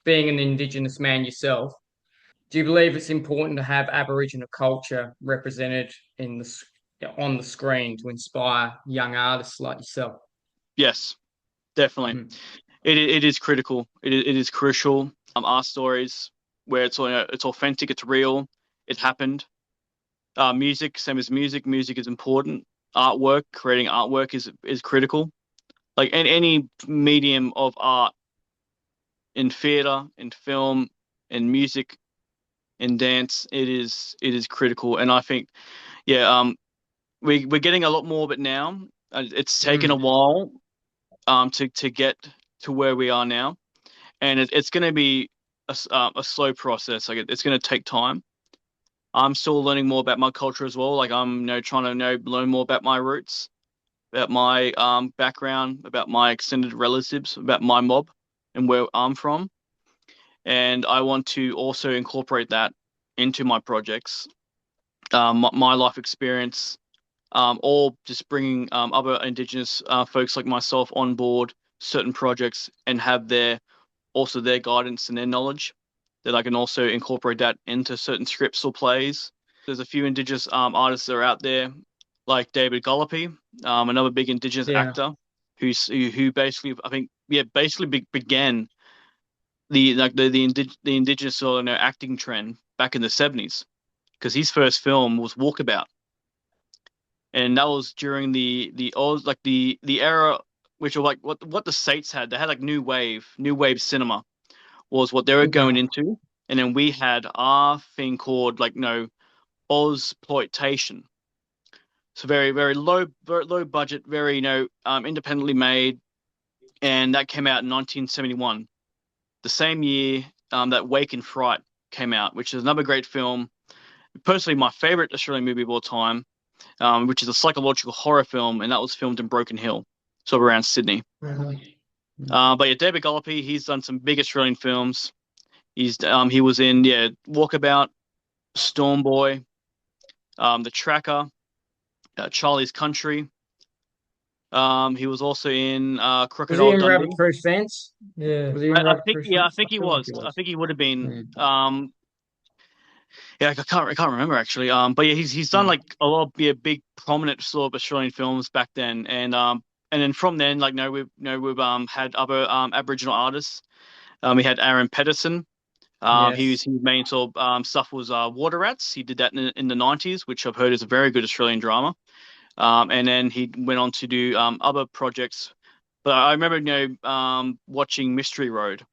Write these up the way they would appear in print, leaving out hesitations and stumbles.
being an Indigenous man yourself, do you believe it's important to have Aboriginal culture represented on the screen to inspire young artists like yourself? Yes, definitely. Mm. It is critical. It is crucial. Our stories where it's authentic, it's real, it happened. Music, same as music. Music is important. Artwork, creating artwork is critical. Like any medium of art, in theater, in film, in music, in dance, it is critical. And I think, yeah, we're getting a lot more of it now. It's taken a Mm. while to get to where we are now, and it's going to be a slow process. Like it's going to take time. I'm still learning more about my culture as well. Like I'm, trying to learn more about my roots, about my background, about my extended relatives, about my mob, and where I'm from. And I want to also incorporate that into my projects, my life experience, or just bringing other Indigenous folks like myself on board certain projects and have their guidance and their knowledge that I can also incorporate that into certain scripts or plays. There's a few Indigenous artists that are out there, like David Gallopy, another big Indigenous Yeah. actor, who basically, I think, yeah, basically began the Indigenous acting trend back in the 70s, because his first film was Walkabout, and that was during the Oz, like the era which were like what the States had. They had like new wave cinema was what they were going Yeah. into, and then we had our thing called like Ozploitation. So very low budget, very independently made, and that came out in 1971, the same year that Wake in Fright came out, which is another great film. Personally, my favorite Australian movie of all time, which is a psychological horror film, and that was filmed in Broken Hill, so around Sydney. Really? But yeah, David Gallopy, he's done some big Australian films. He was in, Walkabout, Storm Boy, The Tracker, Charlie's Country. He was also in Was he Crocodile in Rabbit Dundee. Proof Fence? Yeah. Was he in I Rabbit think, Proof yeah, I Fence? I think he feel like was. he I was. think he would have been. Yeah. Yeah, I can't remember actually. But yeah, he's done Mm. like a lot of, yeah, big prominent sort of Australian films back then, and then from then, like, no, we've had other Aboriginal artists. We had Aaron Pedersen. Yes. His main sort of stuff was Water Rats. He did that in the 90s, which I've heard is a very good Australian drama. And then he went on to do other projects. But I remember, watching Mystery Road,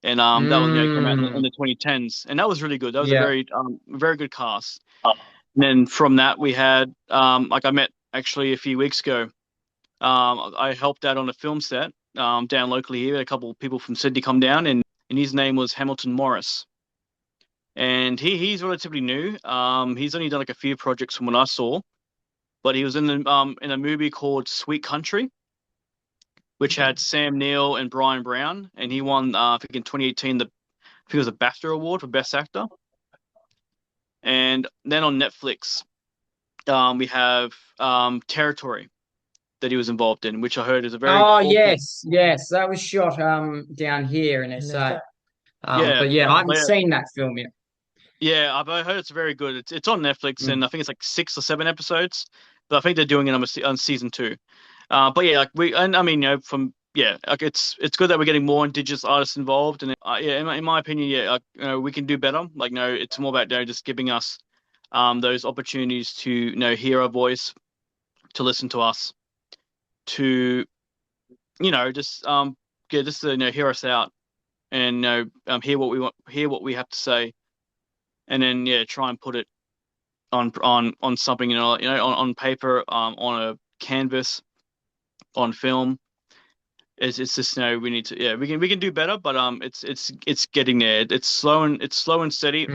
and that was, came out in Mm. the 2010s, and that was really good. That was a Yeah. very good cast. And then from that, we had, like I met actually a few weeks ago. I helped out on a film set down locally here. A couple of people from Sydney come down, and his name was Hamilton Morris, and he's relatively new. He's only done like a few projects from what I saw, but he was in a movie called Sweet Country, which had Sam Neill and Brian Brown, and he won, I think in 2018, I think it was a BAFTA award for Best Actor. And then on Netflix, we have Territory that he was involved in, which I heard is a very Oh also, yes, yes. That was shot down here in SA. yeah, But yeah, I haven't yeah, seen that film yet. yeah. I heard it's very good. It's on Netflix, Mm. and I think it's like 6 or 7 episodes, but I think they're doing it on season two. But yeah, like and I mean, from, yeah, like it's good that we're getting more Indigenous artists involved, and yeah, in my opinion, yeah, like, we can do better. Like, no, it's more about, just giving us those opportunities to, hear our voice, to listen to us, to, just get just to, hear us out, and, hear what we have to say, and then, yeah, try and put it on something, on paper, on a canvas, on film. It's just, we need to, yeah, we can do better, but it's getting there. It's slow and steady.